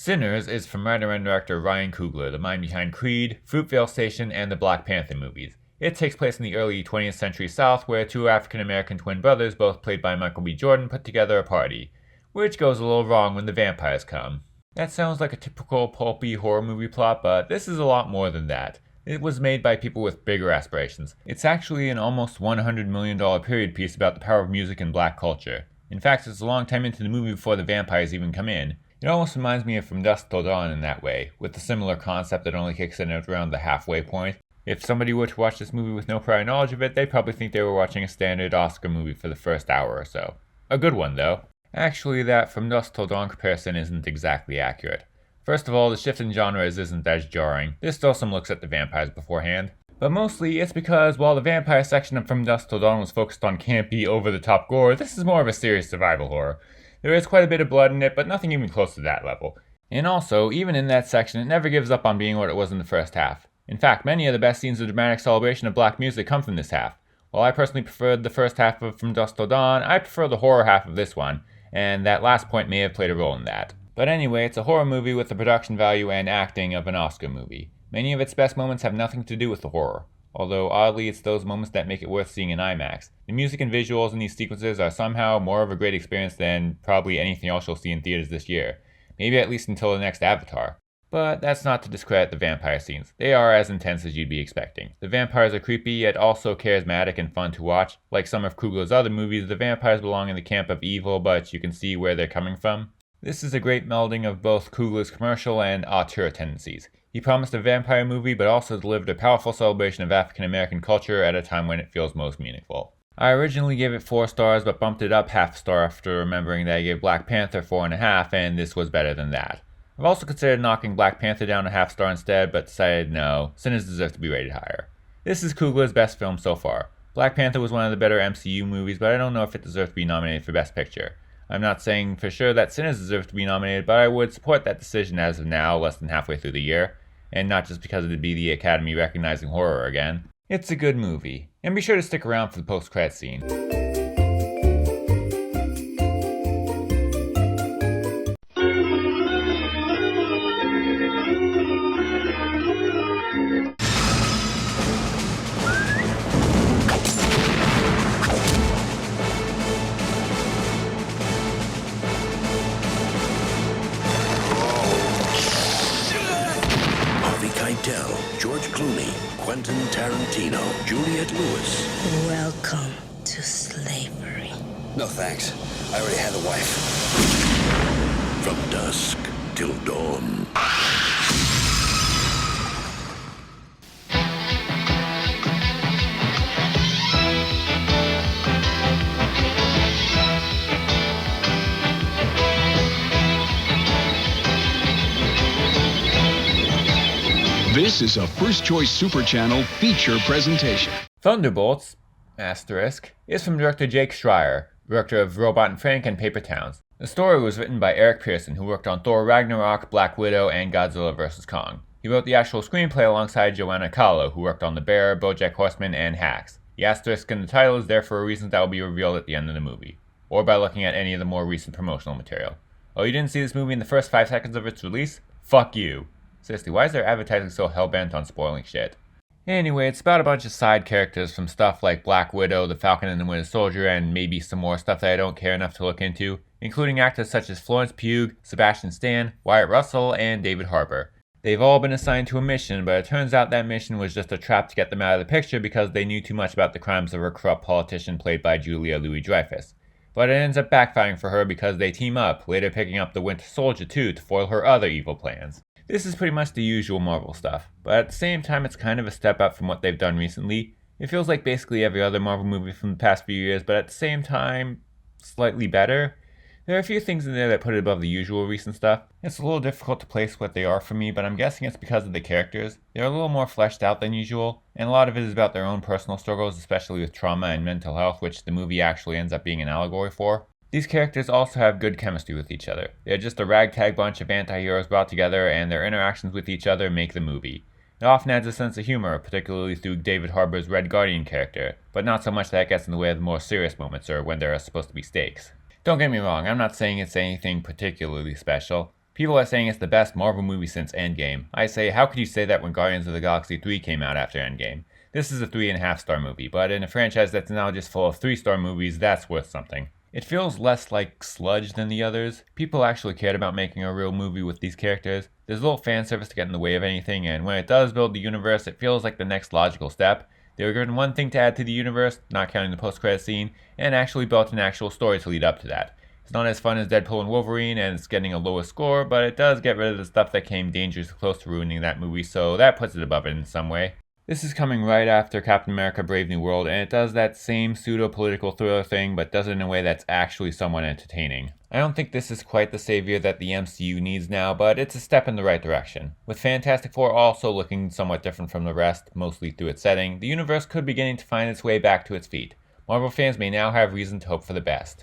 Sinners is from writer and director Ryan Coogler, the mind behind Creed, Fruitvale Station, and the Black Panther movies. It takes place in the early 20th century South, where two African-American twin brothers, both played by Michael B. Jordan, put together a party, which goes a little wrong when the vampires come. That sounds like a typical pulpy horror movie plot, but this is a lot more than that. It was made by people with bigger aspirations. It's actually an almost $100 million period piece about the power of music in black culture. In fact, it's a long time into the movie before the vampires even come in. It almost reminds me of From Dusk Till Dawn in that way, with a similar concept that only kicks in at around the halfway point. If somebody were to watch this movie with no prior knowledge of it, they'd probably think they were watching a standard Oscar movie for the first hour or so. A good one, though. Actually, that From Dusk Till Dawn comparison isn't exactly accurate. First of all, the shift in genres isn't as jarring. There's still some looks at the vampires beforehand. But mostly, it's because while the vampire section of From Dusk Till Dawn was focused on campy, over-the-top gore, this is more of a serious survival horror. There is quite a bit of blood in it, but nothing even close to that level. And also, even in that section, it never gives up on being what it was in the first half. In fact, many of the best scenes of dramatic celebration of black music come from this half. While I personally preferred the first half of From Dusk Till Dawn, I prefer the horror half of this one, and that last point may have played a role in that. But anyway, it's a horror movie with the production value and acting of an Oscar movie. Many of its best moments have nothing to do with the horror. Although, oddly, it's those moments that make it worth seeing in IMAX. The music and visuals in these sequences are somehow more of a great experience than probably anything else you'll see in theaters this year. Maybe at least until the next Avatar. But that's not to discredit the vampire scenes. They are as intense as you'd be expecting. The vampires are creepy, yet also charismatic and fun to watch. Like some of Coogler's other movies, the vampires belong in the camp of evil, but you can see where they're coming from. This is a great melding of both Coogler's commercial and auteur tendencies. He promised a vampire movie, but also delivered a powerful celebration of African American culture at a time when it feels most meaningful. I originally gave it 4 stars, but bumped it up half a star after remembering that I gave Black Panther 4.5, and this was better than that. I've also considered knocking Black Panther down a half star instead, but decided no, Sinners deserve to be rated higher. This is Coogler's best film so far. Black Panther was one of the better MCU movies, but I don't know if it deserves to be nominated for Best Picture. I'm not saying for sure that Sinners deserves to be nominated, but I would support that decision as of now, less than halfway through the year. And not just because it'd be the Academy recognizing horror again. It's a good movie. And be sure to stick around for the post-credits scene. George Clooney, Quentin Tarantino, Juliette Lewis. Welcome to slavery. No thanks. I already had a wife. From dusk till dawn. This is a First Choice Super Channel feature presentation. Thunderbolts, asterisk, is from director Jake Schreier, director of Robot and Frank and Paper Towns. The story was written by Eric Pearson, who worked on Thor Ragnarok, Black Widow, and Godzilla vs. Kong. He wrote the actual screenplay alongside Joanna Kahlo, who worked on The Bear, BoJack Horseman, and Hacks. The asterisk in the title is there for a reason that will be revealed at the end of the movie, or by looking at any of the more recent promotional material. Oh, you didn't see this movie in the first 5 seconds of its release? Fuck you. Seriously, why is their advertising so hell-bent on spoiling shit? Anyway, it's about a bunch of side characters from stuff like Black Widow, The Falcon and the Winter Soldier, and maybe some more stuff that I don't care enough to look into, including actors such as Florence Pugh, Sebastian Stan, Wyatt Russell, and David Harbour. They've all been assigned to a mission, but it turns out that mission was just a trap to get them out of the picture because they knew too much about the crimes of a corrupt politician played by Julia Louis-Dreyfus. But it ends up backfiring for her because they team up, later picking up the Winter Soldier too to foil her other evil plans. This is pretty much the usual Marvel stuff, but at the same time it's kind of a step up from what they've done recently. It feels like basically every other Marvel movie from the past few years, but at the same time, slightly better. There are a few things in there that put it above the usual recent stuff. It's a little difficult to place what they are for me, but I'm guessing it's because of the characters. They're a little more fleshed out than usual, and a lot of it is about their own personal struggles, especially with trauma and mental health, which the movie actually ends up being an allegory for. These characters also have good chemistry with each other. They're just a ragtag bunch of anti-heroes brought together, and their interactions with each other make the movie. It often adds a sense of humor, particularly through David Harbour's Red Guardian character, but not so much that it gets in the way of the more serious moments or when there are supposed to be stakes. Don't get me wrong, I'm not saying it's anything particularly special. People are saying it's the best Marvel movie since Endgame. I say, how could you say that when Guardians of the Galaxy 3 came out after Endgame? This is a 3.5-star movie, but in a franchise that's now just full of 3-star movies, that's worth something. It feels less like sludge than the others. People actually cared about making a real movie with these characters. There's little fan service to get in the way of anything, and when it does build the universe, it feels like the next logical step. They were given one thing to add to the universe, not counting the post-credit scene, and actually built an actual story to lead up to that. It's not as fun as Deadpool and Wolverine, and it's getting a lower score, but it does get rid of the stuff that came dangerously close to ruining that movie, so that puts it above it in some way. This is coming right after Captain America Brave New World, and it does that same pseudo-political thriller thing, but does it in a way that's actually somewhat entertaining. I don't think this is quite the savior that the MCU needs now, but it's a step in the right direction. With Fantastic Four also looking somewhat different from the rest, mostly through its setting, the universe could be beginning to find its way back to its feet. Marvel fans may now have reason to hope for the best.